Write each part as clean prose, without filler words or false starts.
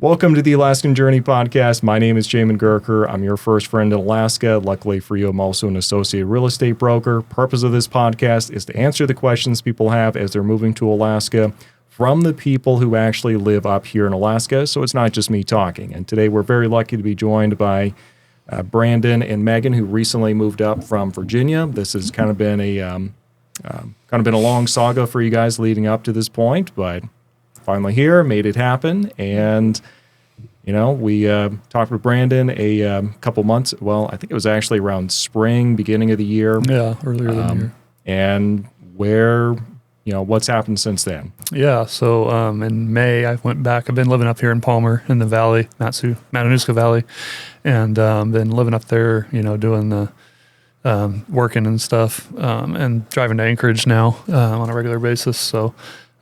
Welcome to the Alaskan Journey podcast. My name is Jamin Goecker. I'm your first friend in Alaska. Luckily for you, I'm also an associate real estate broker. Purpose of this podcast is to answer the questions people have as they're moving to Alaska from the people who actually live up here in Alaska. So it's not just me talking. And today we're very lucky to be joined by Brandon and Megan, who recently moved up from Virginia. This has kind of been a long saga for you guys leading up to this point, but finally here, made it happen. And, you know, we talked with Brandon a couple months. Well, I think it was actually around spring, beginning of the year. Yeah, earlier than the year. And what's happened since then? Yeah, so in May, I went back. I've been living up here in Palmer in the valley, Matanuska Valley, and been living up there, doing the working and stuff, and driving to Anchorage now on a regular basis. So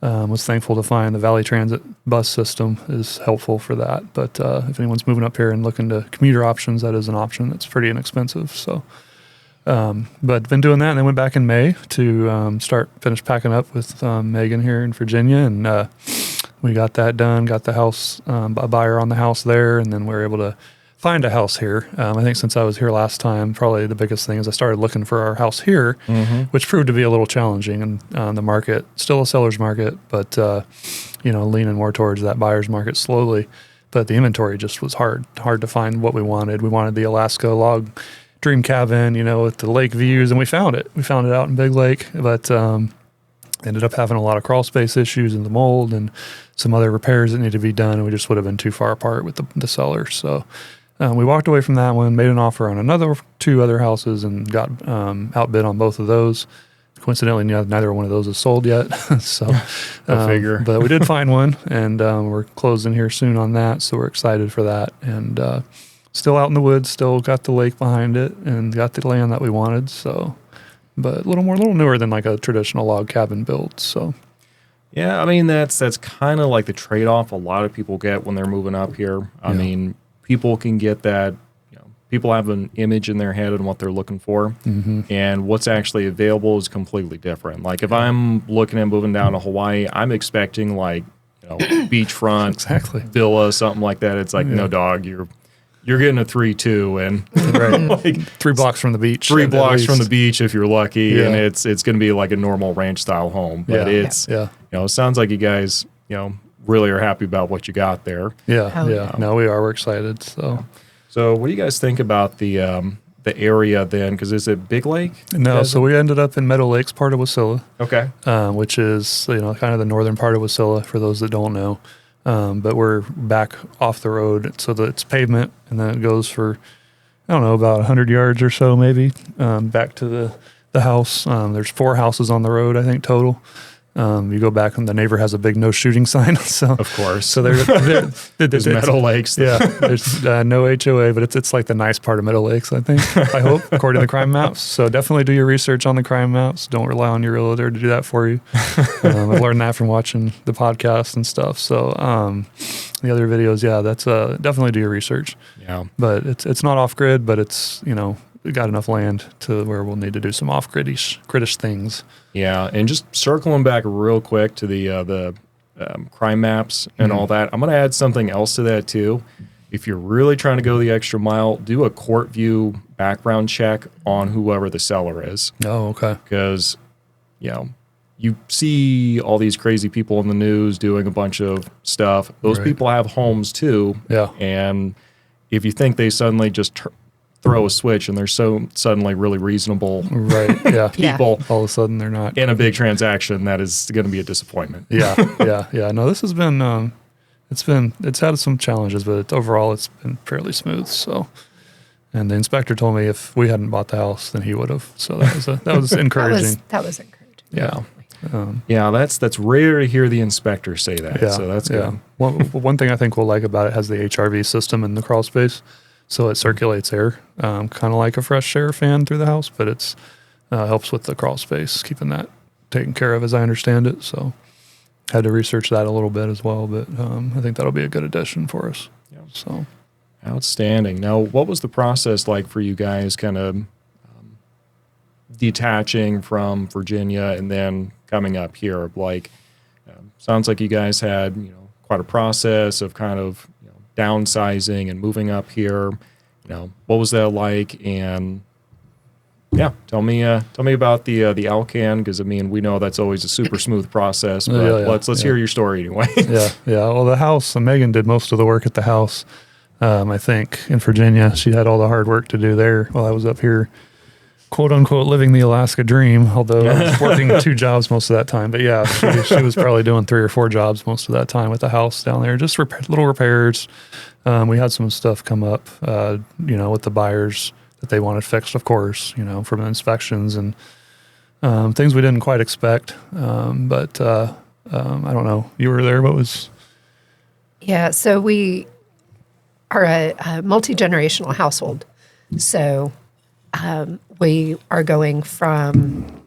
was thankful to find the Valley Transit bus system is helpful for that. But if anyone's moving up here and looking to commuter options, that is an option. It's pretty inexpensive. So, but been doing that, and then went back in May to finish packing up with Megan here in Virginia, and we got that done. Got the house, a buyer on the house there, and then we were able to find a house here. I think since I was here last time, probably the biggest thing is I started looking for our house here, which proved to be a little challenging. And the market, still a seller's market, but leaning more towards that buyer's market slowly. But the inventory just was hard to find what we wanted. We wanted the Alaska log dream cabin, with the lake views, and we found it. We found it out in Big Lake, but ended up having a lot of crawl space issues and the mold and some other repairs that needed to be done, and we just would have been too far apart with the seller. So we walked away from that one, made an offer on two other houses, and got outbid on both of those. Coincidentally, neither one of those is sold yet. So, Go figure. But we did find one, and we're closing here soon on that. So we're excited for that. And still out in the woods, still got the lake behind it, and got the land that we wanted. So, but a little newer than like a traditional log cabin build. So. Yeah, I mean that's kind of like the trade-off a lot of people get when they're moving up here. I mean, people can get that, people have an image in their head on what they're looking for, and what's actually available is completely different. Like if I'm looking at moving down to Hawaii, I'm expecting beachfront villa, something like that. It's like, no, dog, you're getting a 3-2 and 3 blocks from the beach. 3 blocks from the beach if you're lucky, and it's going to be like a normal ranch style home. But it sounds like you guys, really are happy about what you got there. No, we are. We're excited. So what do you guys think about the area then? Because is it Big Lake? No, so we ended up in Meadow Lakes, part of Wasilla. Okay. Which is, kind of the northern part of Wasilla for those that don't know. But we're back off the road so that it's pavement, and then it goes for, I don't know, about 100 yards or so maybe, back to the house. There's 4 houses on the road, I think, total. You go back and the neighbor has a big no shooting sign. So of course. So there's Meadow Lakes. Yeah. There's no HOA, but it's like the nice part of Meadow Lakes, I think, I hope, according to the crime maps. So definitely do your research on the crime maps. Don't rely on your realtor to do that for you. I've learned that from watching the podcast and stuff. So the other videos, that's definitely do your research. Yeah. But it's not off grid, but it's, we got enough land to where we'll need to do some off-gridish things. Yeah, and just circling back real quick to the crime maps and all that, I'm going to add something else to that too. If you're really trying to go the extra mile, do a court view background check on whoever the seller is. Oh, okay. Because, you see all these crazy people in the news doing a bunch of stuff. Those people have homes too. Yeah. And if you think they suddenly just throw a switch and they're so suddenly really reasonable people, all of a sudden they're not in a big transaction, that is going to be a disappointment. No, this has been it's had some challenges, but overall it's been fairly smooth. So, and the inspector told me if we hadn't bought the house, then he would have. So that was encouraging. that was encouraging. That's rare to hear the inspector say that. So that's good. One thing I think we'll like about it has the HRV system in the crawl space. So it circulates air, kind of like a fresh air fan through the house, but it's helps with the crawl space, keeping that taken care of as I understand it. So had to research that a little bit as well, but I think that'll be a good addition for us. Yeah. So outstanding. Now, what was the process like for you guys kind of detaching from Virginia and then coming up here? Like, sounds like you guys had, quite a process of kind of downsizing and moving up here. What was that like? And yeah, tell me about the Alcan, because we know that's always a super smooth process. But let's hear your story anyway. Yeah. Well, the house, Megan did most of the work at the house. I think in Virginia, she had all the hard work to do there while I was up here, quote unquote, living the Alaska dream. Although I was working 2 jobs most of that time. But yeah, she was probably doing 3 or 4 jobs most of that time with the house down there, just little repairs. We had some stuff come up, with the buyers that they wanted fixed, of course, from inspections and things we didn't quite expect. But I don't know. You were there. What was? Yeah, so we are a multi-generational household. So we are going from,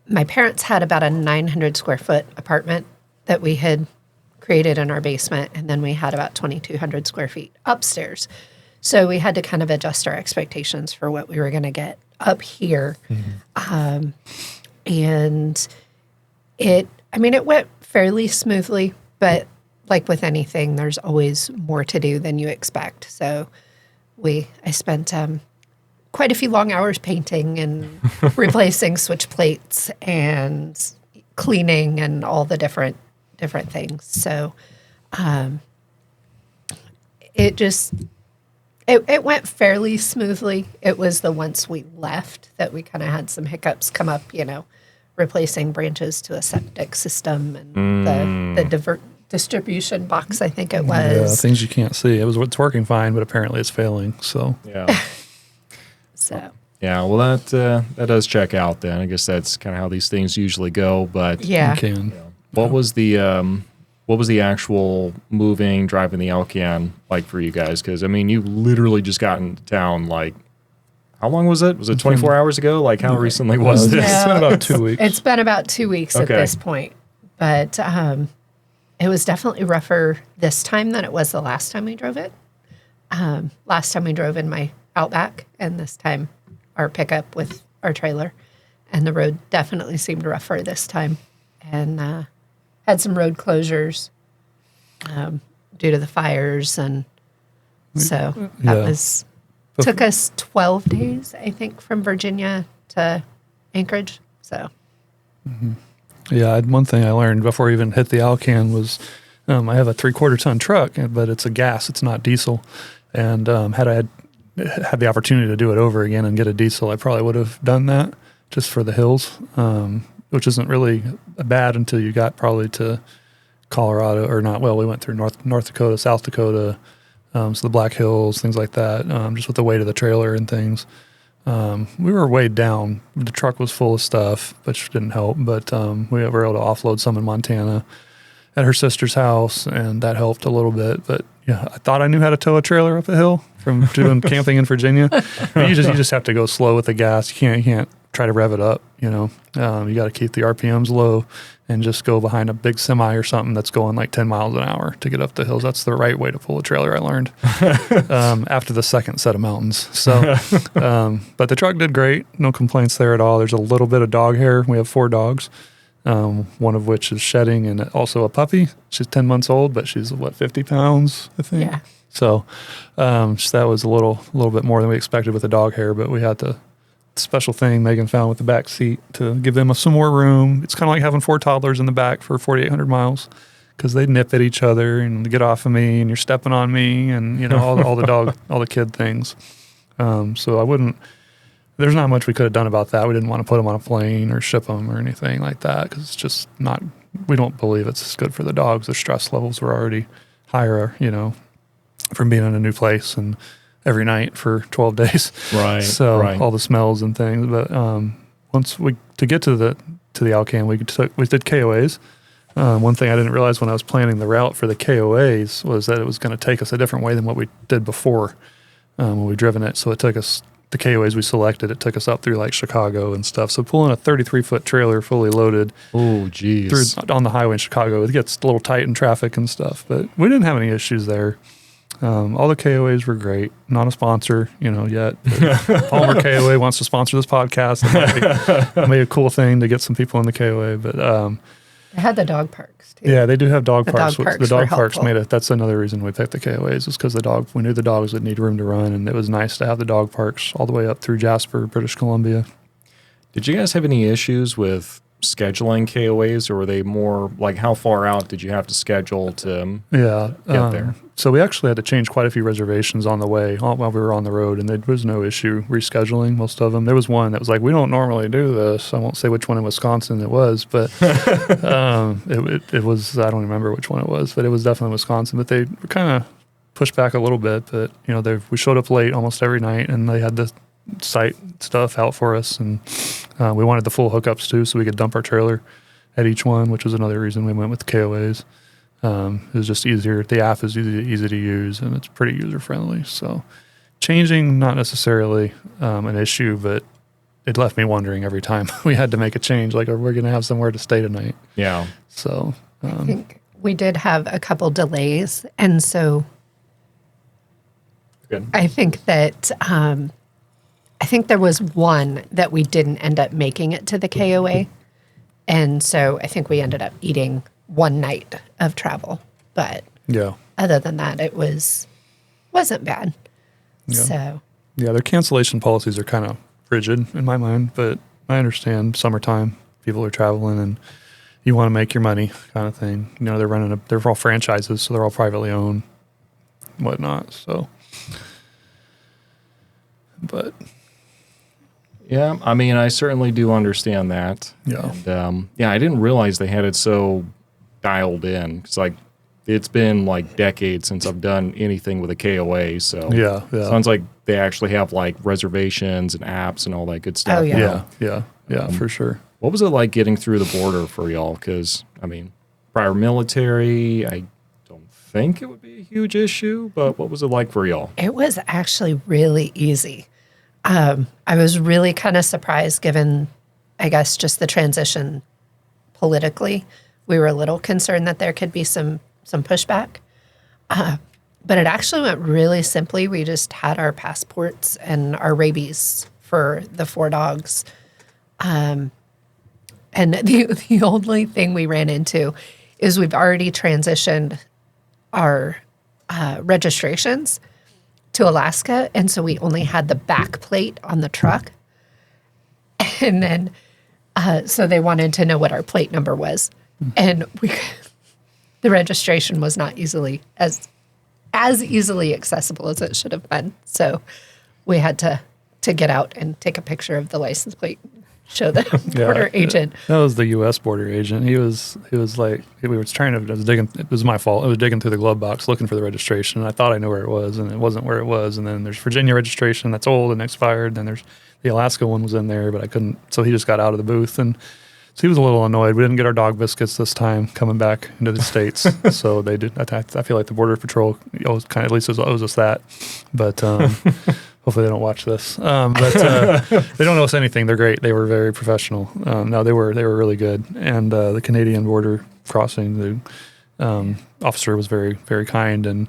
my parents had about a 900 square foot apartment that we had created in our basement, and then we had about 2,200 square feet upstairs. So we had to kind of adjust our expectations for what we were going to get up here. Mm-hmm. And it went fairly smoothly, but like with anything, there's always more to do than you expect. So I spent quite a few long hours painting and replacing switch plates and cleaning and all the different things. So it went fairly smoothly. It was the once we left that we kind of had some hiccups come up, replacing branches to a septic system and the distribution box, I think it was. Yeah, things you can't see. It's working fine, but apparently it's failing. So yeah. So yeah, well that does check out then. I guess that's kind of how these things usually go. But yeah, what was the actual driving the Alcan like for you guys? Because you literally just got into town like, how long was it? Was it 24 hours ago? Like, how recently was this? It's been about 2 weeks. It's been about 2 weeks at this point. But it was definitely rougher this time than it was the last time we drove it. Last time we drove in my Outback, and this time our pickup with our trailer. And the road definitely seemed rougher this time. And had some road closures due to the fires. And so that took us 12 days, I think, from Virginia to Anchorage. So, yeah, one thing I learned before I even hit the Alcan was I have a 3/4 ton truck, but it's a gas, it's not diesel. And had I had the opportunity to do it over again and get a diesel, I probably would have done that just for the hills, which isn't really bad until you got probably to Colorado or not. Well, we went through North Dakota, South Dakota. So the Black Hills, things like that, just with the weight of the trailer and things. We were weighed down. The truck was full of stuff, which didn't help. But we were able to offload some in Montana at her sister's house, and that helped a little bit. But yeah, I thought I knew how to tow a trailer up a hill from doing camping in Virginia. But you just have to go slow with the gas. You can't try to rev it up. You got to keep the RPMs low and just go behind a big semi or something that's going like 10 miles an hour to get up the hills. That's the right way to pull a trailer, I learned, after the second set of mountains. So, but the truck did great. No complaints there at all. There's a little bit of dog hair. We have 4 dogs, one of which is shedding, and also a puppy. She's 10 months old, but she's, 50 pounds, I think? Yeah. So that was a little bit more than we expected with the dog hair, but we had the special thing Megan found with the back seat to give them some more room. It's kind of like having 4 toddlers in the back for 4,800 miles because they nip at each other and get off of me, and you're stepping on me, and all the kid things. So there's not much we could have done about that. We didn't want to put them on a plane or ship them or anything like that because it's just not. We don't believe it's good for the dogs. Their stress levels were already higher, from being in a new place and every night for 12 days. Right. So all the smells and things. But to get to the Alcan, we did KOAs. One thing I didn't realize when I was planning the route for the KOAs was that it was going to take us a different way than what we did before when we driven it. So it took us, the KOAs we selected, it took us up through like Chicago and stuff. So pulling a 33-foot trailer fully loaded on the highway in Chicago, it gets a little tight in traffic and stuff. But we didn't have any issues there. All the KOAs were great. Not a sponsor, yet. Palmer KOA wants to sponsor this podcast. It might be a cool thing to get some people in the KOA. But They had the dog parks too. Yeah, they do have dog The parks. dog parks The dog were parks helpful. made it. That's another reason we picked the KOAs is because we knew the dogs would need room to run, and it was nice to have the dog parks all the way up through Jasper, British Columbia. Did you guys have any issues with scheduling KOAs, or were they more like how far out did you have to schedule to Yeah, get there? So we actually had to change quite a few reservations on the way while we were on the road, and there was no issue rescheduling most of them. There was one that was like, we don't normally do this. I won't say which one in Wisconsin it was, but it was, I don't remember which one it was, but it was definitely Wisconsin. But they kind of pushed back a little bit. But, we showed up late almost every night, and they had the site stuff out for us. And we wanted the full hookups too, so we could dump our trailer at each one, which was another reason we went with the KOAs. It was just easier. The app is easy to use, and it's pretty user friendly. So changing, not necessarily an issue, but it left me wondering every time we had to make a change, like, are we going to have somewhere to stay tonight? Yeah. So I think we did have a couple delays. And so Good. I think that I think there was one that we didn't end up making it to the KOA. And so I think we ended up eating one night of travel. But yeah. other than that, it wasn't bad. Yeah. So Yeah, their cancellation policies are kind of rigid in my mind, but I understand summertime, people are traveling and you want to make your money kind of thing. They're all franchises, so they're all privately owned, and whatnot. So, but Yeah, I mean, I certainly do understand that. Yeah. And, I didn't realize they had it so dialed in. It's like it's been like decades since I've done anything with a KOA. So yeah. sounds like they actually have like reservations and apps and all that good stuff. Oh, yeah. now. Yeah, for sure. What was it like getting through the border for y'all? Because, I mean, prior military, I don't think it would be a huge issue, but what was it like for y'all? it was actually really easy. I was really kind of surprised given, I guess, just the transition politically. We were a little concerned that there could be some pushback. But it actually went really simply. We just had our passports and our rabies for the 4 dogs. And the only thing we ran into is we've already transitioned our registrations to Alaska, and so we only had the back plate on the truck. And then, so they wanted to know what our plate number was, and the registration was not easily as easily accessible as it should have been. So we had to get out and take a picture of the license plate, show the border agent. That was the U.S. border agent. He was like, we were trying to, I was digging, it was my fault. I was digging through the glove box looking for the registration. I thought I knew where it was, and it wasn't where it was. And then there's Virginia registration that's old and expired. Then there's the Alaska one was in there, but I couldn't. So he just got out of the booth, and so he was a little annoyed. We didn't get our dog biscuits this time coming back into the States. So they did. I feel like the Border Patrol at least owes us that. But hopefully they don't watch this. But they don't owe us anything. They're great. They were very professional. No, they were really good. And the Canadian border crossing, the officer was very, very kind, and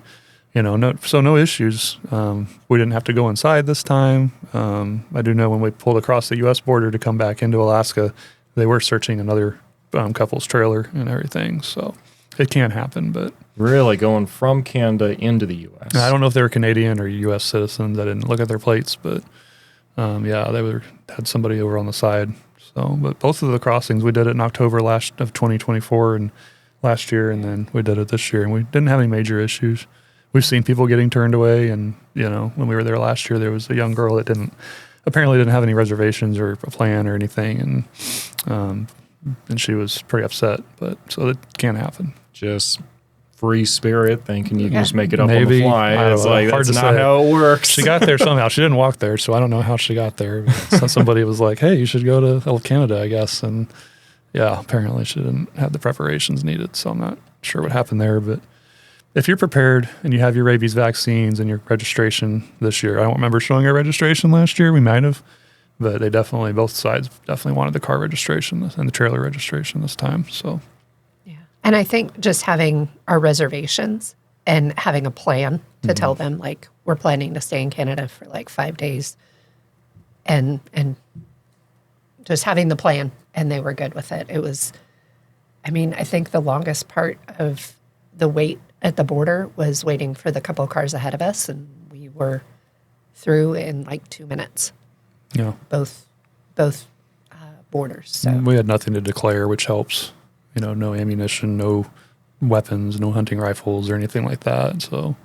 no issues. We didn't have to go inside this time. I do know when we pulled across the U.S. border to come back into Alaska, they were searching another couple's trailer and everything. So it can happen, but Really going from Canada into the U.S. I don't know if they were Canadian or U.S. citizens. I didn't look at their plates, but they had somebody over on the side. So, but both of the crossings we did it in October of 2024 and last year, and then we did it this year, and we didn't have any major issues. We've seen people getting turned away, and when we were there last year, there was a young girl that apparently didn't have any reservations or a plan or anything, and she was pretty upset. But so that can happen. Just free spirit thinking you can just make it up Maybe. on the fly. I don't It's know. like, Hard that's to not say. how it works. She got there somehow. She didn't walk there, so I don't know how she got there. So somebody was like, "Hey, you should go to Canada, I guess." And yeah, apparently she didn't have the preparations needed. So I'm not sure what happened there, but if you're prepared and you have your rabies vaccines and your registration this year, I don't remember showing our registration last year. We might have, but both sides definitely wanted the car registration and the trailer registration this time. So, Yeah. And I think just having our reservations and having a plan to tell them, like, we're planning to stay in Canada for like 5 days, and just having the plan, and they were good with it. I mean, I think the longest part of the wait at the border was waiting for the couple of cars ahead of us, and we were through in like 2 minutes. Yeah. Both borders. So We had nothing to declare, which helps. No ammunition, no weapons, no hunting rifles or anything like that. So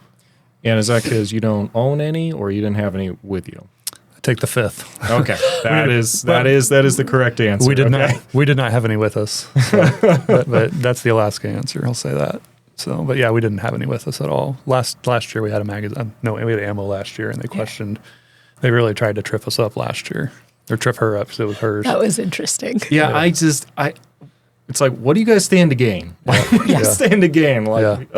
And is that because you don't own any, or you didn't have any with you? I take the fifth. Okay, that is the correct answer. We did okay. not have any with us. So, but that's the Alaska answer. I'll say that. So, but yeah, we didn't have any with us at all. Last year we had a magazine. No, we had ammo last year, and they questioned. They really tried to trip us up last year, or trip her up because it was hers. that was interesting. Yeah, it's like, what do you guys stand to gain? Stand to gain. Like,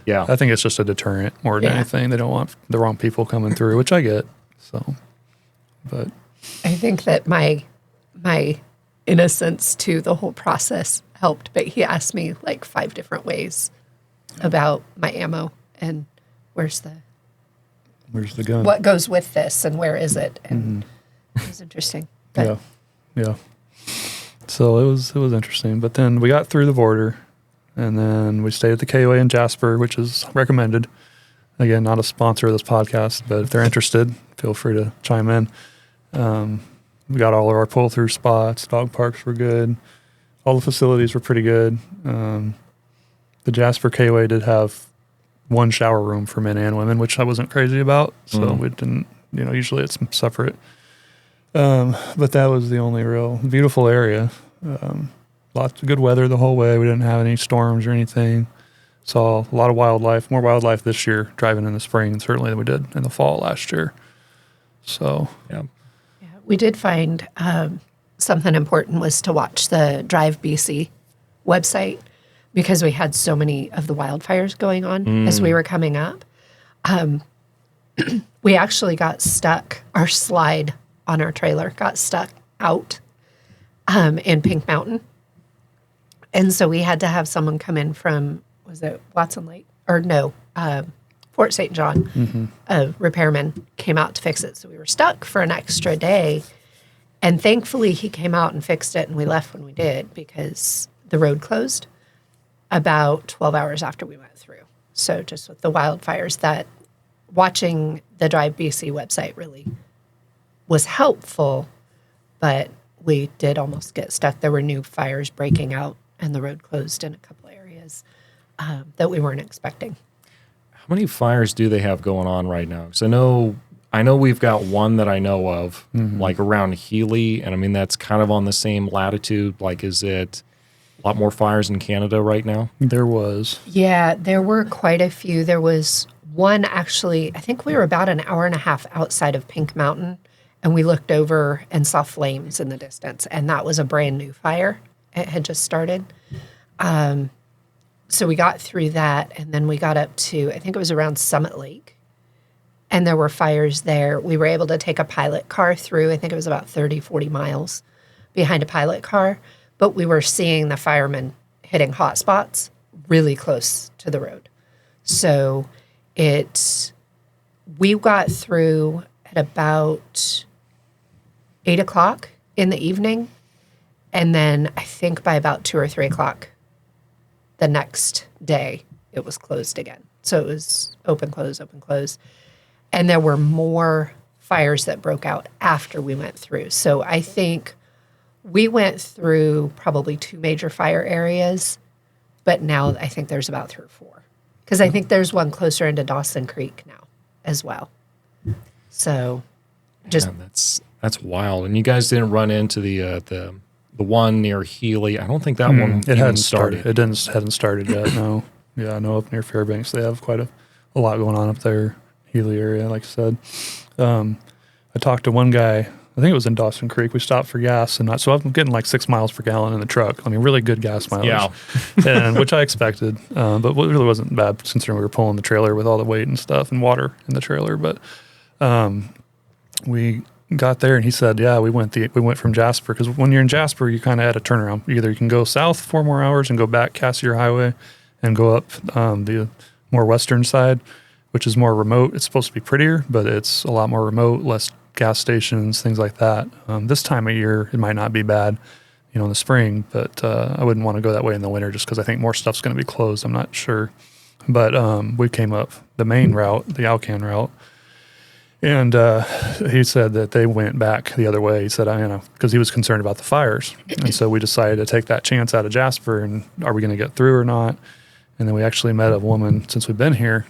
yeah. I think it's just a deterrent more than anything. They don't want the wrong people coming through, which I get. So, but I think that my innocence to the whole process helped, but he asked me like 5 different ways about my ammo and where's the gun? what goes with this and where is it? And it was interesting. But Yeah. So it was interesting. But then we got through the border, and then we stayed at the KOA in Jasper, which is recommended. Again, not a sponsor of this podcast, but if they're interested, feel free to chime in. We got all of our pull-through spots. Dog parks were good. All the facilities were pretty good. The Jasper KOA did have one shower room for men and women, which I wasn't crazy about. So we didn't, usually it's separate. But that was the only real beautiful area. Lots of good weather the whole way. We didn't have any storms or anything. Saw a lot of wildlife, more wildlife this year driving in the spring, certainly than we did in the fall last year. So, Yeah. we did find something important was to watch the Drive BC website because we had so many of the wildfires going on as we were coming up. We actually got stuck. Our slide on our trailer got stuck out in Pink Mountain. And so we had to have someone come in from, was it Watson Lake? Or no, Fort St. John. A repairman came out to fix it. So we were stuck for an extra day. And thankfully he came out and fixed it, and we left when we did because the road closed about 12 hours after we went through. So just with the wildfires, that watching the Drive BC website really was helpful, but we did almost get stuck. There were new fires breaking out, and the road closed in a couple areas that we weren't expecting. How many fires do they have going on right now? Because I know we've got one that I know of, like around Healy, and I mean that's kind of on the same latitude. Like, is it a lot more fires in Canada right now? there was. Yeah, there were quite a few. There was one actually, I think we were about an hour and a half outside of Pink Mountain, and we looked over and saw flames in the distance, and that was a brand new fire. It had just started. So we got through that, and then we got up to, I think it was around Summit Lake, and there were fires there. We were able to take a pilot car through. I think it was about 30, 40 miles behind a pilot car, but we were seeing the firemen hitting hot spots really close to the road. So we got through at about 8 o'clock in the evening. And then I think by about 2 or 3 o'clock the next day, it was closed again. So it was open, close, open, close. And there were more fires that broke out after we went through. So I think we went through probably 2 major fire areas, but now I think there's about 3 or 4. Because I think there's one closer into Dawson Creek now as well. So just... Man, that's wild. And you guys didn't run into the one near Healy. I don't think that one It even hadn't started. It hadn't started yet. No. Yeah, I know up near Fairbanks they have quite a lot going on up there, Healy area, like I said. I talked to one guy. I think it was in Dawson Creek. We stopped for gas, and so I'm getting like 6 miles per gallon in the truck. I mean, really good gas mileage. Yeah. And which I expected, but it really wasn't bad considering we were pulling the trailer with all the weight and stuff and water in the trailer. But we got there, and he said, "Yeah, we went from Jasper because when you're in Jasper, you kind of at a turnaround. Either you can go south 4 more hours and go back Cassier Highway, and go up the more western side, which is more remote. It's supposed to be prettier, but it's a lot more remote, less gas stations, things like that. This time of year, it might not be bad, in the spring, but I wouldn't want to go that way in the winter just because I think more stuff's going to be closed. I'm not sure. But we came up the main route, the Alcan route, and he said that they went back the other way. He said, because he was concerned about the fires. And so we decided to take that chance out of Jasper, and are we going to get through or not? And then we actually met a woman since we've been here.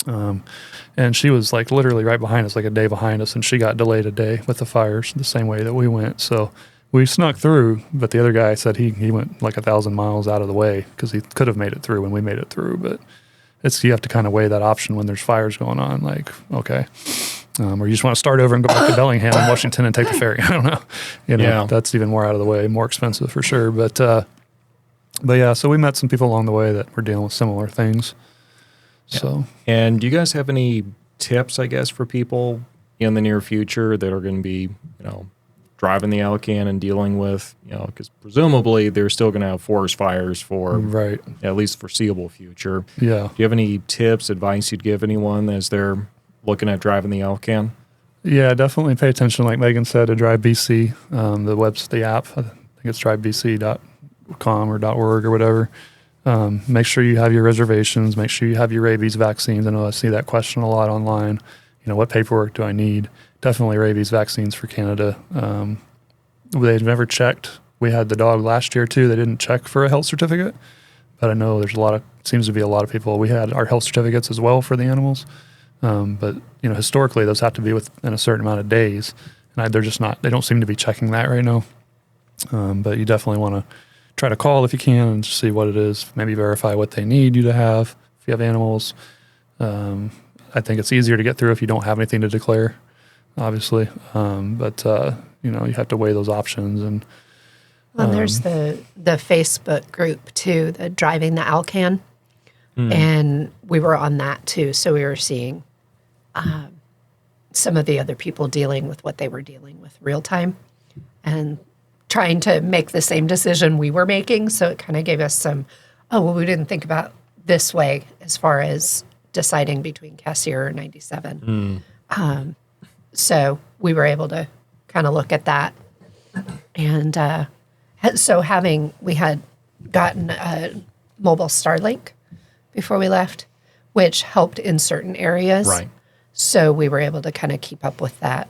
And she was like literally right behind us, like a day behind us, and she got delayed a day with the fires the same way that we went. So we snuck through, but the other guy said he went like 1,000 miles out of the way because he could have made it through when we made it through. But you have to kind of weigh that option when there's fires going on. Like, okay, or you just want to start over and go back to Bellingham and Washington and take the ferry. I don't know. Yeah. That's even more out of the way, more expensive for sure. But yeah, so we met some people along the way that were dealing with similar things. Yeah. So, and do you guys have any tips, I guess, for people in the near future that are going to be, driving the Alcan and dealing with, because presumably they're still going to have forest fires for right, at least foreseeable future. Yeah. Do you have any tips, advice you'd give anyone as they're looking at driving the Alcan? Yeah, definitely pay attention, like Megan said, to Drive BC, the app. I think it's drivebc.com or .org or whatever. Make sure you have your reservations. Make sure you have your rabies vaccines. I know I see that question a lot online. What paperwork do I need? Definitely rabies vaccines for Canada. They've never checked. We had the dog last year too. They didn't check for a health certificate, but I know seems to be a lot of people. We had our health certificates as well for the animals. But historically those have to be within a certain amount of days, and they're just not. They don't seem to be checking that right now. But you definitely want to try to call if you can and just see what it is. Maybe verify what they need you to have if you have animals. I think it's easier to get through if you don't have anything to declare, obviously. But you have to weigh those options. And there's the Facebook group too, the Driving the Alcan, and we were on that too. So we were seeing some of the other people dealing with what they were dealing with real time, and trying to make the same decision we were making. So it kind of gave us some, we didn't think about this way as far as deciding between Cassier or 97. So we were able to kind of look at that. And so we had gotten a mobile Starlink before we left, which helped in certain areas. Right. So we were able to kind of keep up with that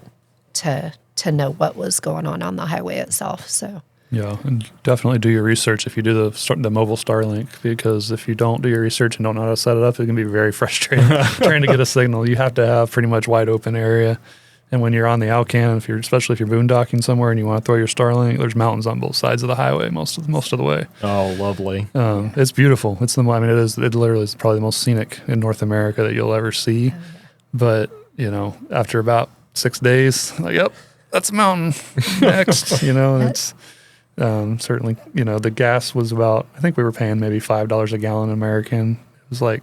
to know what was going on the highway itself. So yeah, and definitely do your research if you do the mobile Starlink, because if you don't do your research and don't know how to set it up, it can be very frustrating trying to get a signal. You have to have pretty much wide open area. And when you're on the Alcan, especially if you're boondocking somewhere and you want to throw your Starlink, there's mountains on both sides of the highway most of the way. Oh, lovely. It's beautiful. It literally is probably the most scenic in North America that you'll ever see. But, after about 6 days, like, yep, that's a mountain next, and it's certainly, the gas was about, I think we were paying maybe $5 a gallon American. It was like,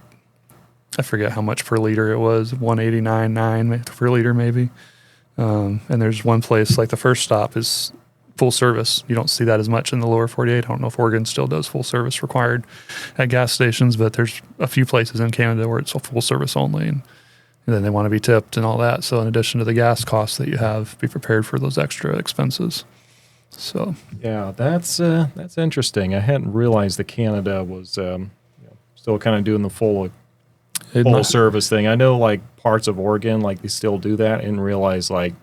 I forget how much per liter it was, 189.9 per liter maybe. And there's one place, like the first stop is full service. You don't see that as much in the lower 48. I don't know if Oregon still does full service required at gas stations, but there's a few places in Canada where it's a full service only. And then they want to be tipped and all that. So in addition to the gas costs that you have, be prepared for those extra expenses. So yeah, that's interesting. I hadn't realized that Canada was still kind of doing the full service thing. I know like parts of Oregon, like they still do that. I didn't realize like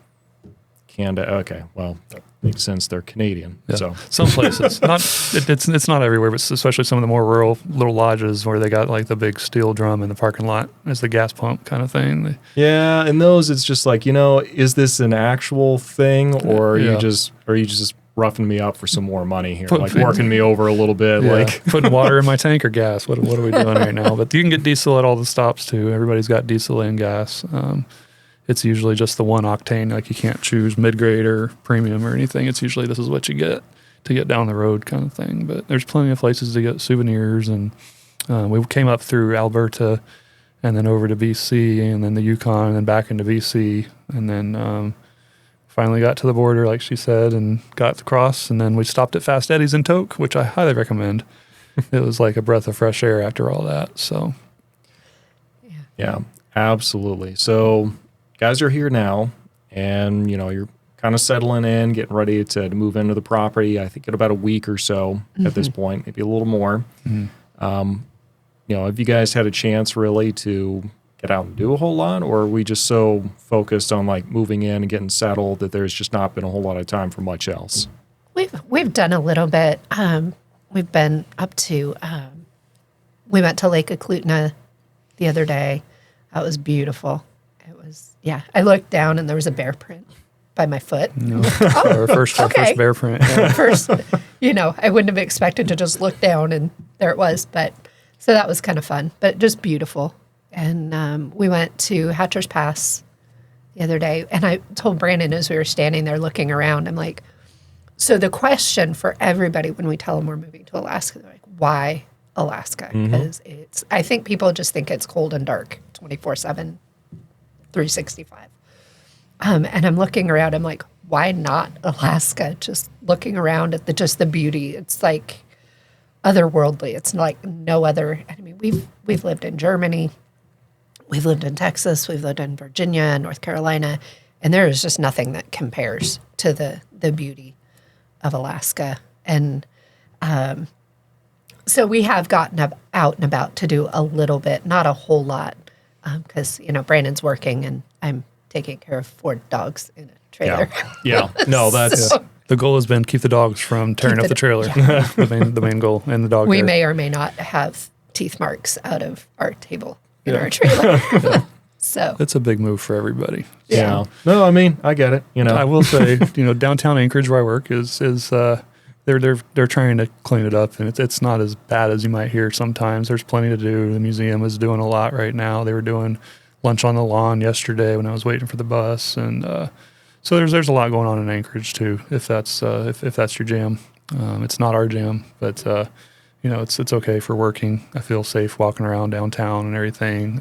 Canada. Okay, well that makes sense. They're Canadian. Yeah. So some places, it's not everywhere, but especially some of the more rural little lodges where they got like the big steel drum in the parking lot as the gas pump kind of thing. Yeah, and those it's just like, is this an actual thing, or are you just roughing me up for some more money here, working me over a little bit, like putting water in my tank or gas? What are we doing right now? But you can get diesel at all the stops too. Everybody's got diesel and gas. It's usually just the 1 octane. Like you can't choose mid-grade or premium or anything. It's usually this is what you get to get down the road kind of thing. But there's plenty of places to get souvenirs. And we came up through Alberta and then over to BC and then the Yukon and then back into BC. And then finally got to the border, like she said, and got across. And then we stopped at Fast Eddie's in Tok, which I highly recommend. It was like a breath of fresh air after all that. So, yeah, absolutely. So guys are here now, and you're kind of settling in, getting ready to move into the property. I think in about a week or so at this point, maybe a little more. Have you guys had a chance really to get out and do a whole lot, or are we just so focused on like moving in and getting settled that there's just not been a whole lot of time for much else? We've done a little bit. We've been up to. We went to Lake Eklutna the other day. That was beautiful. It was, yeah. I looked down and there was a bear print by my foot. No. Our first bear print. Yeah. First, I wouldn't have expected to just look down and there it was. But so that was kind of fun, but just beautiful. And we went to Hatcher's Pass the other day. And I told Brandon as we were standing there looking around, I'm like, so the question for everybody when we tell them we're moving to Alaska, they're like, why Alaska? Because I think people just think it's cold and dark 24/7, 365. And I'm looking around, I'm like, why not Alaska? Just looking around at the beauty. It's like otherworldly. It's like no other. I mean, we've lived in Germany, we've lived in Texas, we've lived in Virginia and North Carolina, and there is just nothing that compares to the beauty of Alaska. And so we have gotten out and about to do a little bit, not a whole lot, because Brandon's working and I'm taking care of 4 dogs in a trailer. Yeah. No, that's the goal has been keep the dogs from tearing up the trailer. Yeah. the main goal, and the dog. We may or may not have teeth marks out of our table in our trailer. So it's a big move for everybody. Yeah. No, I mean, I get it. I will say, downtown Anchorage where I work is they're trying to clean it up, and it's not as bad as you might hear sometimes. There's plenty to do. The museum is doing a lot right now. They were doing lunch on the lawn yesterday when I was waiting for the bus, and so there's a lot going on in Anchorage too. If that's your jam, it's not our jam, but it's okay for working. I feel safe walking around downtown and everything.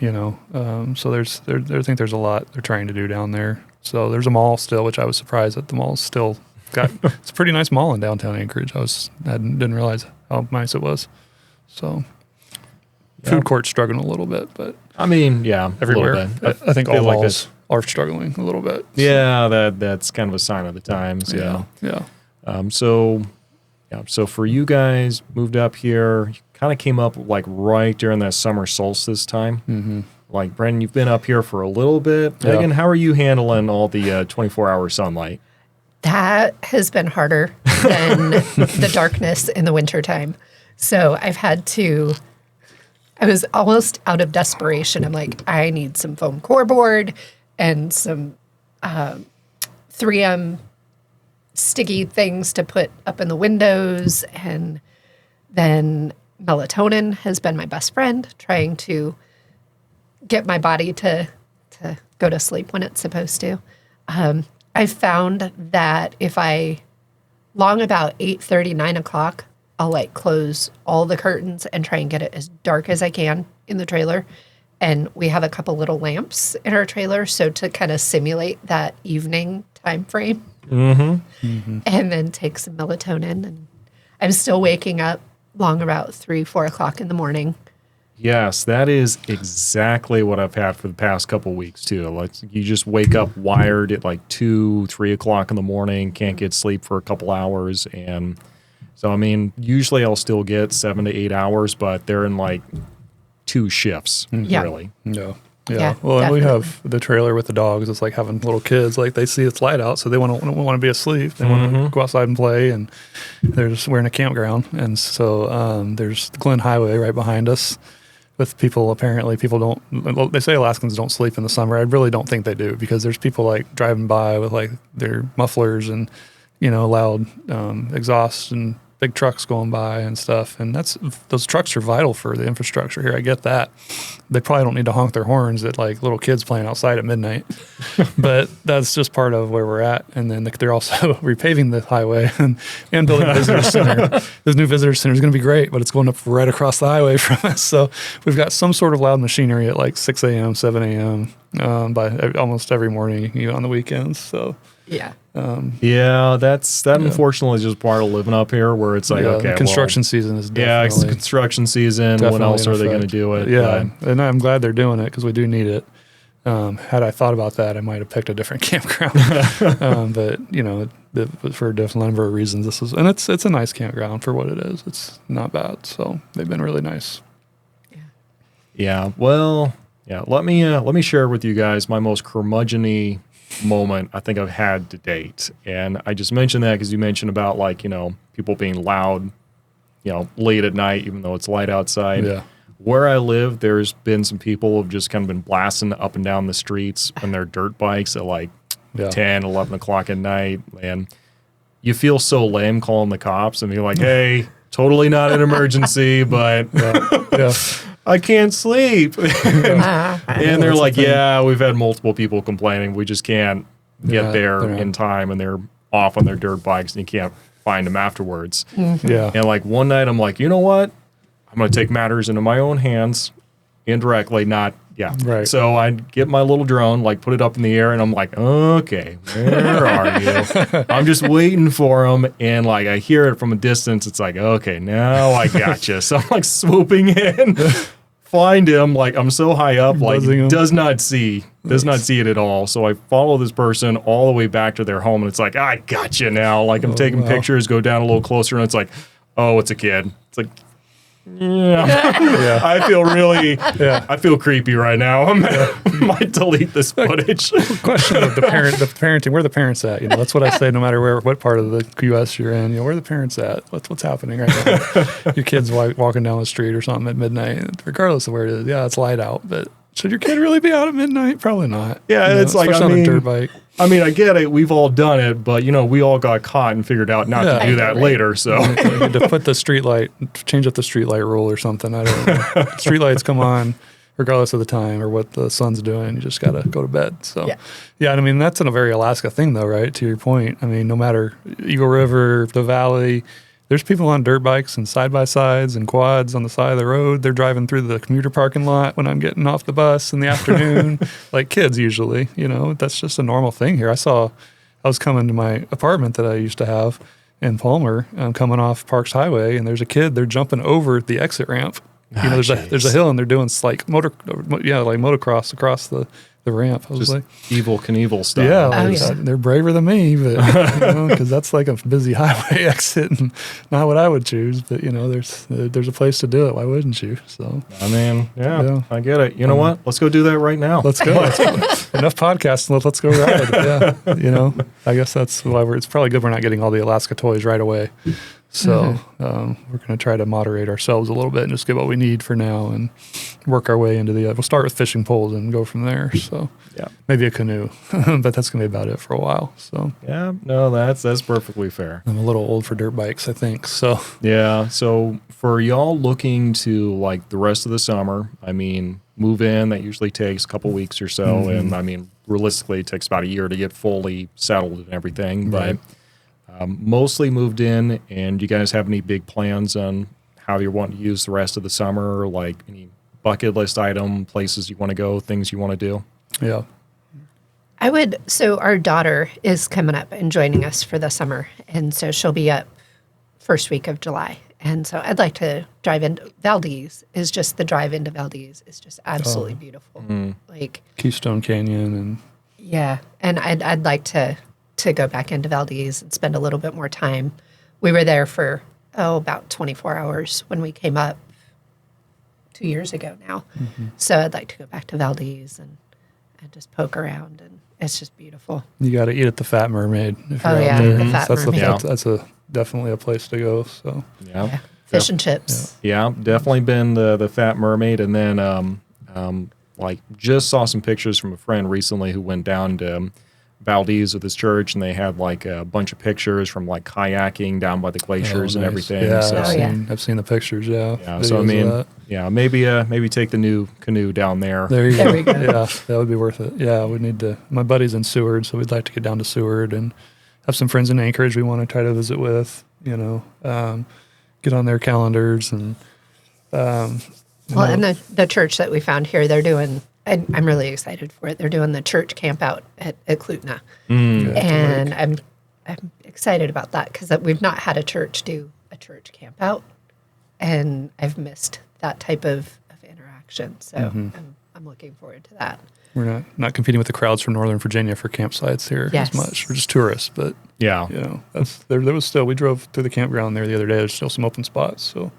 So I think there's a lot they're trying to do down there. So there's a mall still, which I was surprised that the mall's still got. It's a pretty nice mall in downtown Anchorage. I didn't realize how nice it was. So food court's struggling a little bit, but I mean, yeah, everywhere. A little bit. I think all like malls are struggling a little bit. So. Yeah, that's kind of a sign of the times. Yeah. So for you guys moved up here, you kind of came up like right during that summer solstice time. Mm-hmm. Like Brendan, you've been up here for a little bit. Yeah. Megan, how are you handling all the 24-hour sunlight? That has been harder than the darkness in the wintertime. So I was almost out of desperation. I'm like, I need some foam core board and some 3M sticky things to put up in the windows. And then melatonin has been my best friend, trying to get my body to go to sleep when it's supposed to. I've found that if I long about 8:30, 9 o'clock, I'll like close all the curtains and try and get it as dark as I can in the trailer. And we have a couple little lamps in our trailer, so to kind of simulate that evening time frame. Mm-hmm. Mm-hmm. And then take some melatonin. And I'm still waking up long about 3, 4 o'clock in the morning. Yes, that is exactly what I've had for the past couple of weeks too. Like you just wake up wired at like 2, 3 o'clock in the morning, can't get sleep for a couple hours. And so, I mean, usually I'll still get 7 to 8 hours, but they're in like 2 shifts, really. Yeah. Well, and we have the trailer with the dogs. It's like having little kids. Like they see it's light out, so they want to be asleep. They want to go outside and play. And we're in a campground, and so there's the Glen Highway right behind us. With people, apparently people they say Alaskans don't sleep in the summer. I really don't think they do, because there's people like driving by with like their mufflers and loud exhaust and big trucks going by and stuff. And those trucks are vital for the infrastructure here. I get that. They probably don't need to honk their horns at like little kids playing outside at midnight, but that's just part of where we're at. And then they're also repaving the highway and building a visitor center. This new visitor center is going to be great, but it's going up right across the highway from us. So we've got some sort of loud machinery at like 6 a.m., 7 a.m. By almost every morning, on the weekends. So yeah. That unfortunately is just part of living up here, where it's like, okay, construction season is it's construction season. When else are they going to do it? Yeah, and I'm glad they're doing it because we do need it. Had I thought about that, I might have picked a different campground. But for a different number of reasons, it's a nice campground for what it is. It's not bad. So they've been really nice. Yeah. Well, yeah. Let me share with you guys my most curmudgeon-y moment I think I've had to date. And I just mentioned that because you mentioned about people being loud, late at night, even though it's light outside. Yeah. Where I live, there's been some people who've just kind of been blasting up and down the streets on their dirt bikes at 10, 11 o'clock at night. And you feel so lame calling the cops and be like, hey, totally not an emergency, but I can't sleep. and they're like, yeah, we've had multiple people complaining. We just can't get there in time, and they're off on their dirt bikes and you can't find them afterwards. Mm-hmm. Yeah. And one night I'm like, you know what? I'm going to take matters into my own hands indirectly, not, Right. So I get my little drone, put it up in the air, and I'm like, okay, where are you? I'm just waiting for him. And I hear it from a distance. It's like, okay, now I got you. So I'm swooping in, find him. I'm so high up, does not see it at all. So I follow this person all the way back to their home. And it's like, I got you now. I'm taking pictures, go down a little closer. And it's like, oh, it's a kid. It's like, yeah. I feel I feel creepy right now. I might delete this footage. Question of the parenting. Where are the parents at? That's what I say. No matter what part of the U.S. you're in, where are the parents at? What's happening right now? Your kid's walking down the street or something at midnight, regardless of where it is. Yeah, it's light out, but should your kid really be out at midnight? Probably not. Yeah, it's on a dirt bike. I mean, I get it. We've all done it, but we all got caught and figured out not to do that later. So you need to put the change up the street light rule or something. I don't know. Street lights come on regardless of the time or what the sun's doing. You just got to go to bed. So yeah, I mean, that's a very Alaska thing though, right? To your point. I mean, no matter Eagle River, the valley, there's people on dirt bikes and side-by-sides and quads on the side of the road. They're driving through the commuter parking lot when I'm getting off the bus in the afternoon, like kids usually. That's just a normal thing here. I was coming to my apartment that I used to have in Palmer. I'm coming off Parks Highway, and there's a kid. They're jumping over the exit ramp. There's a hill, and they're doing motocross across the ramp. I was just Evel Knievel stuff. Yeah, they're braver than me, but because that's a busy highway exit and not what I would choose. But there's a place to do it. Why wouldn't you? So I mean, I get it. You know what? Let's go do that right now. Let's go. Enough podcasting. Let's go ride. Yeah, I guess that's why it's probably good we're not getting all the Alaska toys right away. So we're going to try to moderate ourselves a little bit and just get what we need for now and work our way into we'll start with fishing poles and go from there. So maybe a canoe, but that's going to be about it for a while. So that's perfectly fair. I'm a little old for dirt bikes, I think. So yeah. So for y'all looking to the rest of the summer, I mean, move in, that usually takes a couple weeks or so. And I mean, realistically, it takes about a year to get fully settled and everything, but mostly moved in. And do you guys have any big plans on how you want to use the rest of the summer? Any bucket list item, places you want to go, things you want to do? Yeah. So our daughter is coming up and joining us for the summer. And so she'll be up first week of July. And so I'd like to drive into Valdez. The drive into Valdez is just absolutely beautiful. Keystone Canyon and and I'd like to go back into Valdez and spend a little bit more time. We were there for about 24 hours when we came up 2 years ago now. So I'd like to go back to Valdez and just poke around, and it's just beautiful. You got to eat at the Fat Mermaid. The Fat Mermaid. That's definitely a place to go. So fish and chips. Yeah, definitely been the Fat Mermaid, and then just saw some pictures from a friend recently who went down to Valdez with his church, and they had a bunch of pictures from kayaking down by the glaciers and everything. Yeah, so, I've seen the pictures. Yeah. So I mean, maybe take the new canoe down there. There you go. Yeah, that would be worth it. Yeah, we need to. My buddy's in Seward, so we'd like to get down to Seward and have some friends in Anchorage we want to try to visit with. Get on their calendars and. And the church that we found here, they're doing. I'm really excited for it. They're doing the church camp out at Klutna. And I'm excited about that because we've not had a church do a church camp out, and I've missed that type of interaction. So I'm looking forward to that. We're not competing with the crowds from Northern Virginia for campsites here Yes. as much. We're just tourists, but Yeah. you know, there was still, we drove through the campground there the other day. There's still some open spots, so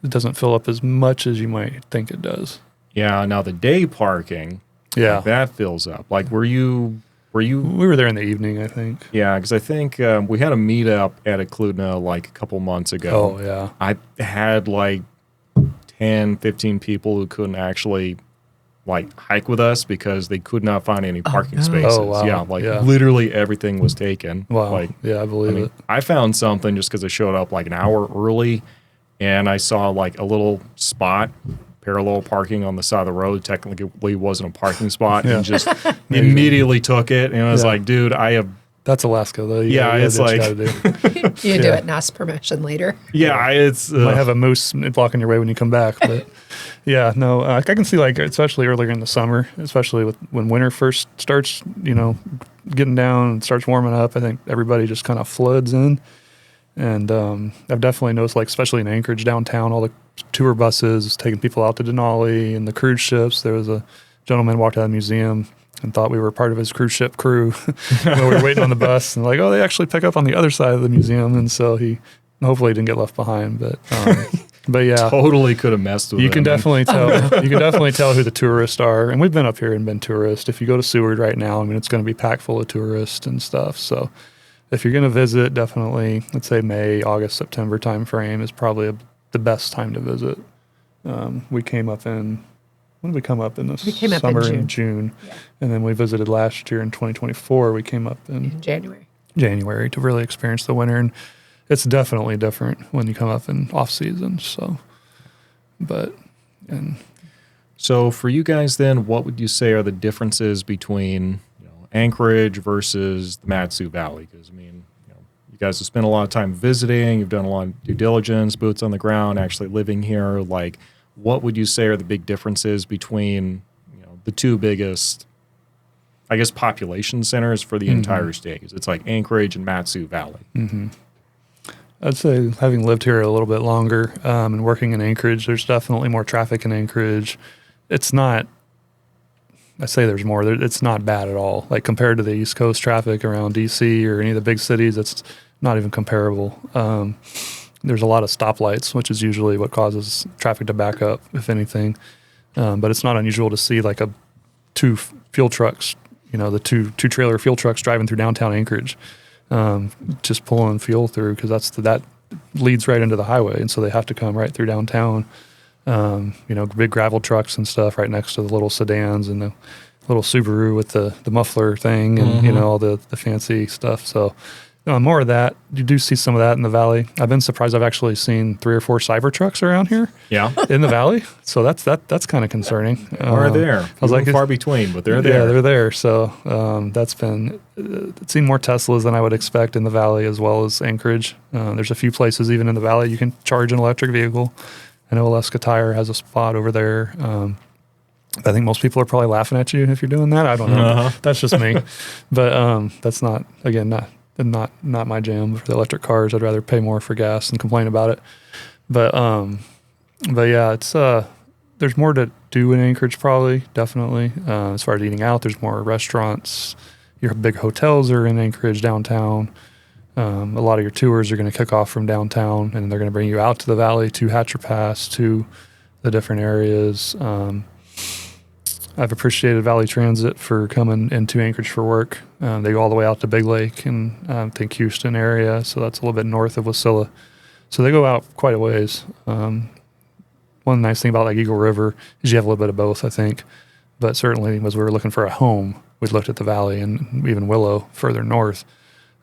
it doesn't fill up as much as you might think it does. Yeah. Now the day parking, Yeah, like, that fills up. Like, were you? we were there in the evening, I think. Yeah, because I think we had a meetup at Ekludna like a couple months ago. Oh yeah, I had like 10, 15 people who couldn't actually like hike with us because they could not find any parking no. spaces. Oh, wow. Yeah, like Yeah. literally everything was taken. wow, Like, yeah, I believe it. I found something just because I showed up like an hour early, and I saw like a little spot, parallel parking on the side of the road. Technically wasn't a parking spot, Yeah. and just immediately took it. And I was Yeah. like, dude, I have. That's Alaska, though. Yeah, it's do what you like- gotta do. You do Yeah. it and ask permission later. Yeah, it's. You might have a moose blocking your way when you come back, but yeah, no, I can see, like, especially earlier in the summer, especially when winter first starts, you know, getting down and starts warming up. I think everybody just kind of floods in, and I've definitely noticed, like, especially in Anchorage downtown, all the tour buses taking people out to Denali and the cruise ships. There was a gentleman walked out of the museum and thought we were part of his cruise ship crew when we were waiting on the bus, and like, oh, they actually pick up on the other side of the museum, and so he hopefully didn't get left behind, but yeah, totally could have messed with you them. can definitely tell. You can definitely tell who the tourists are, and we've been up here and been tourists. If you go to Seward right now, I mean, it's going to be packed full of tourists and stuff. So, if you're going to visit, definitely, let's say May, August, September timeframe is probably the best time to visit. We came up in. When did we come up in the came up in summer June. in June? Yeah. And then we visited last year in 2024. We came up in In January. January to really experience the winter, and it's definitely different when you come up in off season. So, So for you guys then, what would you say are the differences between Anchorage versus the Matsu Valley? Because I mean, you guys have spent a lot of time visiting, you've done a lot of due diligence, boots on the ground, actually living here. Like, what would you say are the big differences between the two biggest, I guess, population centers for the entire state? It's like Anchorage and Matsu Valley. I'd say having lived here a little bit longer and working in Anchorage, there's definitely more traffic in Anchorage. It's not, I say there's more, it's not bad at all. Like compared to the East Coast traffic around DC or any of the big cities, it's not even comparable. There's a lot of stoplights, which is usually what causes traffic to back up, if anything. But it's not unusual to see like two fuel trucks, the two trailer fuel trucks driving through downtown Anchorage, just pulling fuel through because that leads right into the highway, and so they have to come right through downtown. Big gravel trucks and stuff right next to the little sedans and the little Subaru with the muffler thing and all the fancy stuff. So more of that. You do see some of that in the valley. I've been surprised. I've actually seen 3 or 4 cyber trucks around here. Yeah. In the valley. So that's kind of concerning. Are there? I was like, far between, but they're there. Yeah, they're there. So that's been seen more Teslas than I would expect in the valley as well as Anchorage. There's a few places even in the valley you can charge an electric vehicle. I know Alaska Tire has a spot over there. I think most people are probably laughing at you if you're doing that. I don't know. That's just me. But that's not my jam for the electric cars. I'd rather pay more for gas and complain about it. But yeah, it's there's more to do in Anchorage probably, definitely. As far as eating out, there's more restaurants. Your big hotels are in Anchorage downtown. A lot of your tours are going to kick off from downtown, and they're going to bring you out to the valley, to Hatcher Pass, to the different areas. I've appreciated Valley Transit for coming into Anchorage for work. They go all the way out to Big Lake and I think Houston area, so that's a little bit north of Wasilla. So they go out quite a ways. One nice thing about like Eagle River is you have a little bit of both, I think. But certainly as we were looking for a home, we looked at the valley and even Willow further north.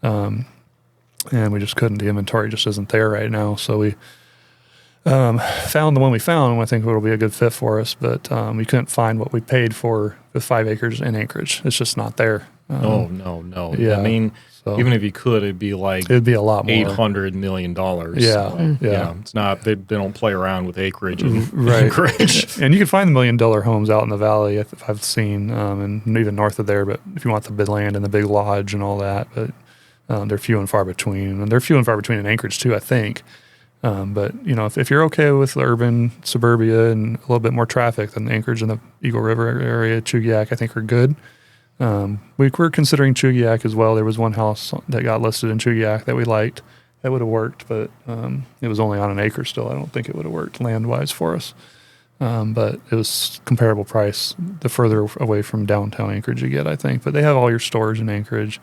And we just couldn't. The inventory just isn't there right now. So we found the one we found, and I think it'll be a good fit for us. But we couldn't find what we paid for with 5 acres in Anchorage. It's just not there. No. Yeah. I mean, So even if you could, it'd be like it'd be a lot more. $800 million. Yeah. It's not. They don't play around with acreage in Right. Anchorage. And you can find the $1 million homes out in the valley. I've seen, and even north of there. But if you want the big land and the big lodge and all that, but they're few and far between. And they're few and far between in Anchorage too, I think. But if you're okay with urban suburbia and a little bit more traffic, then Anchorage and the Eagle River area, Chugiak, I think are good. We were considering Chugiak as well. There was one house that got listed in Chugiak that we liked. That would have worked, but it was only on an acre still. I don't think it would have worked land-wise for us. But it was comparable price the further away from downtown Anchorage you get, I think. But they have all your stores in Anchorage,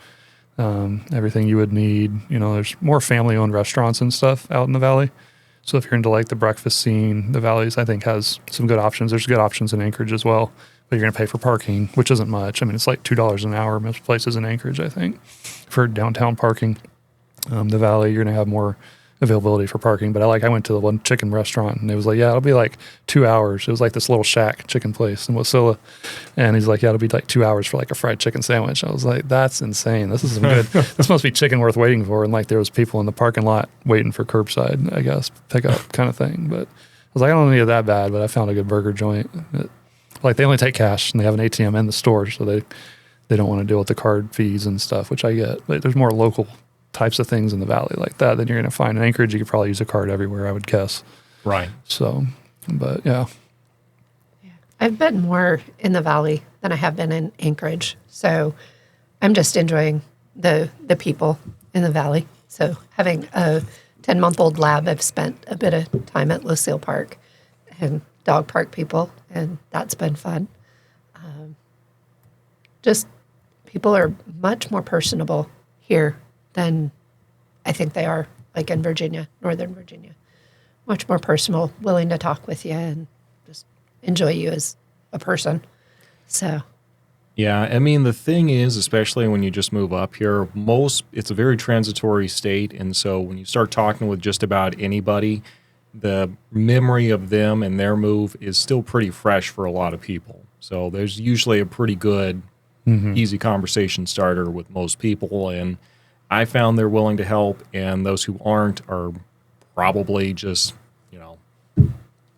everything you would need. There's more family-owned restaurants and stuff out in the valley. So if you're into like the breakfast scene, the valleys, I think, has some good options. There's good options in Anchorage as well. But you're going to pay for parking, which isn't much. I mean, it's like $2 an hour most places in Anchorage, I think, for downtown parking. The valley, you're going to have more availability for parking. But I went to the one chicken restaurant, and it was like, yeah, it'll be like 2 hours. It was like this little shack chicken place in Wasilla. And he's like, yeah, it'll be like 2 hours for like a fried chicken sandwich. I was like, that's insane. This is some good. This must be chicken worth waiting for. And like there was people in the parking lot waiting for curbside, I guess, pickup kind of thing. But I was like, I don't need it that bad, but I found a good burger joint. They only take cash, and they have an ATM in the store, so they don't want to deal with the card fees and stuff, which I get. But there's more local types of things in the valley like that you're going to find in Anchorage. You could probably use a card everywhere, I would guess. Right. So, but yeah. I've been more in the valley than I have been in Anchorage. So I'm just enjoying the people in the valley. So having a 10-month-old lab, I've spent a bit of time at Lucille Park and dog park people, and that's been fun. Just people are much more personable here than I think they are like in Virginia, Northern Virginia. Much more personal, willing to talk with you and just enjoy you as a person. So, yeah, I mean, the thing is, especially when you just move up here, it's a very transitory state. And so when you start talking with just about anybody, the memory of them and their move is still pretty fresh for a lot of people. So there's usually a pretty good, easy conversation starter with most people. And I found they're willing to help, and those who aren't are probably just,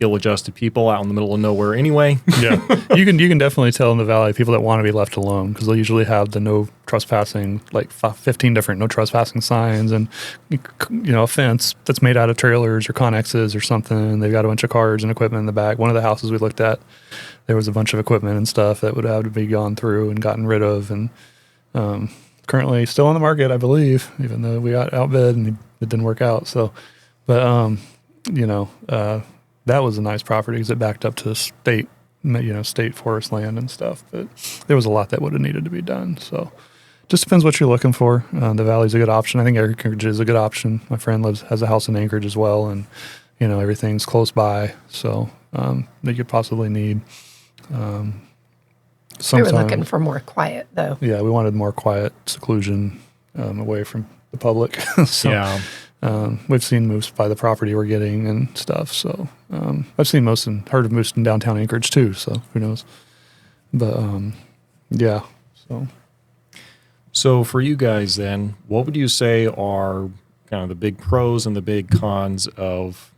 ill-adjusted people out in the middle of nowhere anyway. Yeah, you can definitely tell in the valley people that want to be left alone, because they'll usually have the no trespassing, like 15 different no trespassing signs, and a fence that's made out of trailers or Connexes or something. And they've got a bunch of cars and equipment in the back. One of the houses we looked at, there was a bunch of equipment and stuff that would have to be gone through and gotten rid of, and currently still on the market, I believe, even though we got outbid and it didn't work out. So, but that was a nice property because it backed up to state forest land and stuff. But there was a lot that would have needed to be done. So, just depends what you're looking for. The valley's a good option. I think Anchorage is a good option. My friend has a house in Anchorage as well, and everything's close by. So that you could possibly need. We were looking for more quiet, though. Yeah, we wanted more quiet seclusion away from the public. So, yeah. We've seen moves by the property we're getting and stuff. So I've seen heard of most in downtown Anchorage too. So who knows? But yeah. So for you guys then, what would you say are kind of the big pros and the big cons of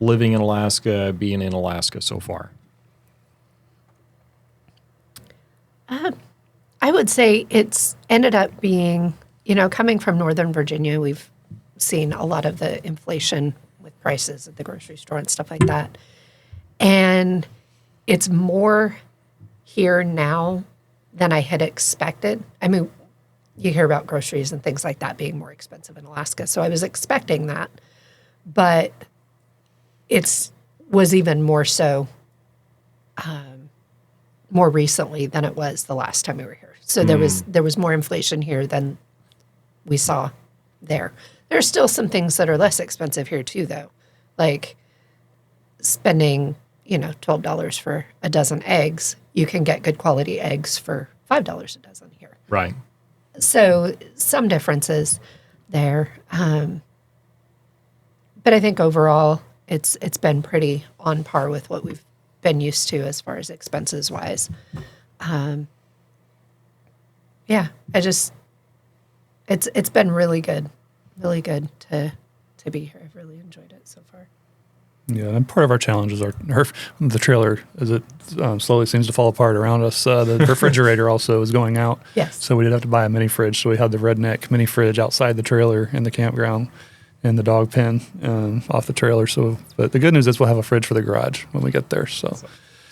living in Alaska, being in Alaska so far? I would say it's ended up being, coming from Northern Virginia, we've seen a lot of the inflation with prices at the grocery store and stuff like that. And it's more here now than I had expected. I mean, you hear about groceries and things like that being more expensive in Alaska. So I was expecting that, but was even more so more recently than it was the last time we were here. So there was more inflation here than we saw there. There's still some things that are less expensive here too, though, like spending $12 for a dozen eggs. You can get good quality eggs for $5 a dozen here. Right. So some differences there, but I think overall it's been pretty on par with what we've been used to as far as expenses wise. It's been really good to be here. I've really enjoyed it so far. Yeah, and part of our challenges are the trailer, as it slowly seems to fall apart around us. The refrigerator also is going out. Yes. So we did have to buy a mini fridge. So we had the redneck mini fridge outside the trailer in the campground. and the dog pen off the trailer. So, but the good news is we'll have a fridge for the garage when we get there. So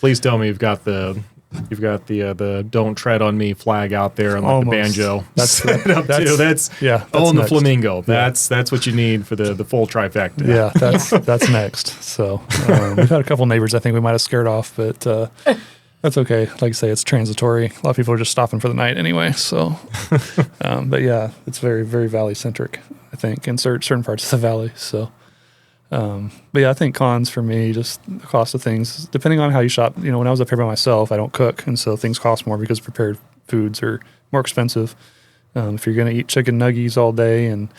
please tell me you've got the "Don't Tread on Me" flag out there and like the banjo. That's too. That's yeah. and the next. flamingo. That's what you need for the full trifecta. Yeah, that's next. So we've had a couple neighbors I think we might have scared off, but that's okay. Like I say, it's transitory. A lot of people are just stopping for the night anyway. So, but yeah, it's very, very valley centric, I think, in certain parts of the valley. So, but yeah, I think cons for me, just the cost of things, depending on how you shop. You know, when I was up here by myself, I don't cook. And so things cost more because prepared foods are more expensive. If you're going to eat chicken nuggies all day and,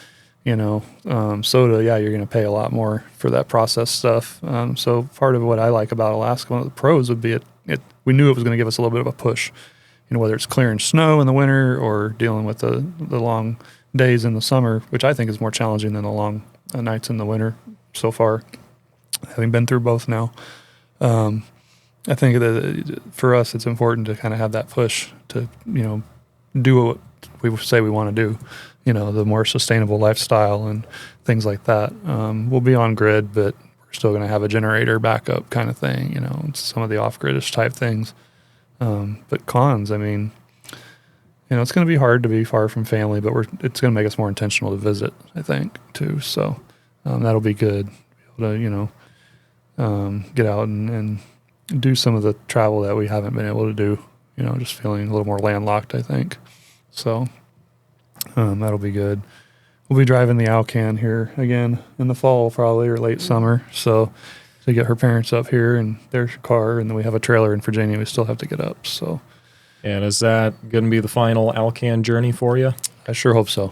soda, yeah, you're going to pay a lot more for that processed stuff. So part of what I like about Alaska, one of the pros would be we knew it was going to give us a little bit of a push, whether it's clearing snow in the winter or dealing with the long days in the summer, which I think is more challenging than the long nights in the winter so far, having been through both now. I think that for us, it's important to kind of have that push to, do what we say we want to do, the more sustainable lifestyle and things like that. We'll be on grid, but we're still going to have a generator backup kind of thing, some of the off-gridish type things. But cons, I mean, it's going to be hard to be far from family, but it's going to make us more intentional to visit, I think, too. So that'll be good. Be able to, get out and do some of the travel that we haven't been able to do, just feeling a little more landlocked, I think. So that'll be good. We'll be driving the Alcan here again in the fall, probably, or late summer. So to get her parents up here and their car, and then we have a trailer in Virginia we still have to get up. So, and is that going to be the final Alcan journey for you? I sure hope so.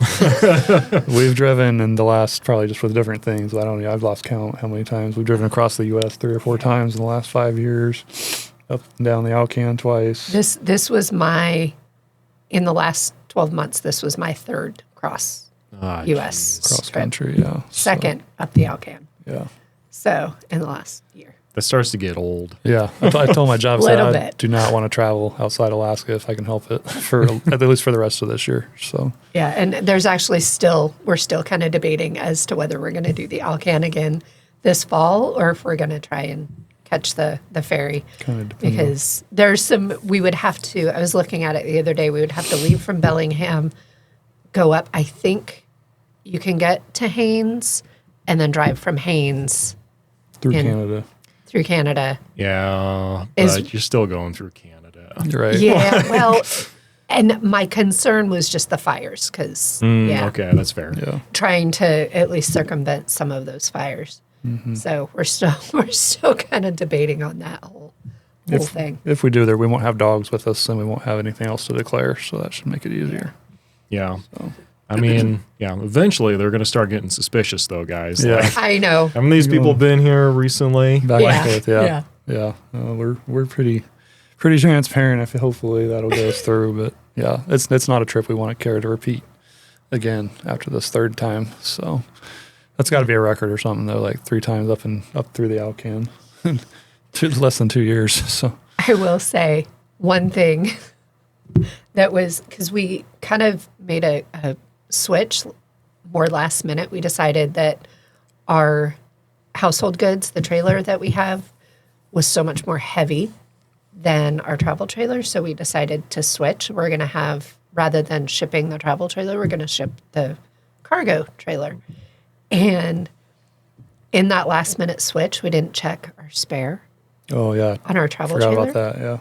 We've driven in the last, probably just with different things. I don't know. I've lost count how many times we've driven across the U.S. 3 or 4 times in the last 5 years, up and down the Alcan twice. This was in the last 12 months, this was my 3rd cross U.S. Cross trip. country, yeah. Second up the Alcan. Yeah. So in the last year. That starts to get old. Yeah. I told my job that I bit. do not want to travel outside Alaska if I can help it, at least for the rest of this year. So yeah, and there's actually we're still kind of debating as to whether we're going to do the Alcan again this fall or if we're going to try and catch the ferry. kind of depends. Because there's we would have to, I was looking at it the other day, we would have to leave from Bellingham, go up, I think you can get to Haines, and then drive from Haines through Canada. Through Canada. Yeah, but you're still going through Canada. You're right. Yeah, well, and my concern was just the fires, because, Okay, that's fair. Yeah. trying to at least circumvent some of those fires. Mm-hmm. So we're still kind of debating on that whole thing. If we do there, we won't have dogs with us, and we won't have anything else to declare, so that should make it easier. Yeah. So. I mean, eventually they're going to start getting suspicious, though, guys. Yeah. Like, I know. how many of these people have been here recently? Back Yeah. and forth, yeah. We're pretty transparent. If hopefully that'll go us through, but yeah, it's not a trip we want to care to repeat again after this 3rd time. So that's got to be a record or something though, like 3 times up through the Alcan, less than 2 years. So I will say one thing that was, because we kind of made a switch more last minute. We decided that our household goods, the trailer that we have, was so much more heavy than our travel trailer. So we decided to switch. We're going to have, rather than shipping the travel trailer, we're going to ship the cargo trailer. And in that last minute switch, we didn't check our spare oh yeah, on our travel forgot trailer. about that. Yeah.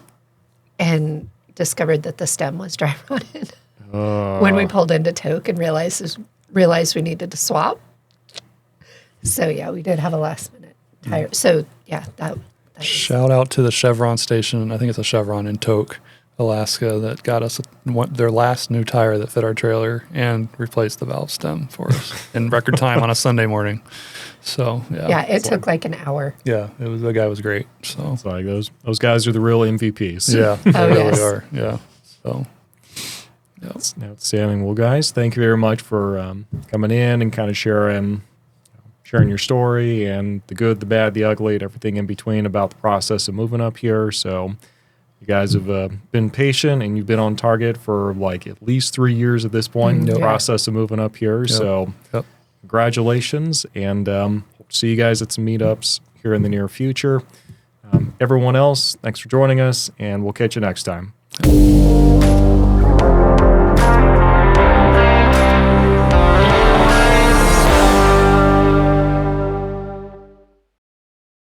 And discovered that the stem was dry rotted when we pulled into Toke and realized we needed to swap. So yeah, we did have a last minute tire. So yeah, that Shout out to the Chevron station. I think it's a Chevron in Toke, Alaska, that got us their last new tire that fit our trailer and replaced the valve stem for us in record time on a Sunday morning. So yeah, it took like an hour. Yeah, the guy was great. So It's like those guys are the real MVPs. yeah, they really yes. are. Yeah. So That's outstanding. Well, guys, thank you very much for coming in and kind of sharing your story and the good, the bad, the ugly, and everything in between about the process of moving up here. So you guys have been patient, and you've been on target for like at least 3 years at this point in the Yeah. process of moving up here. Yep. So Yep. congratulations, and see you guys at some meetups here in the near future. Everyone else, thanks for joining us, and we'll catch you next time.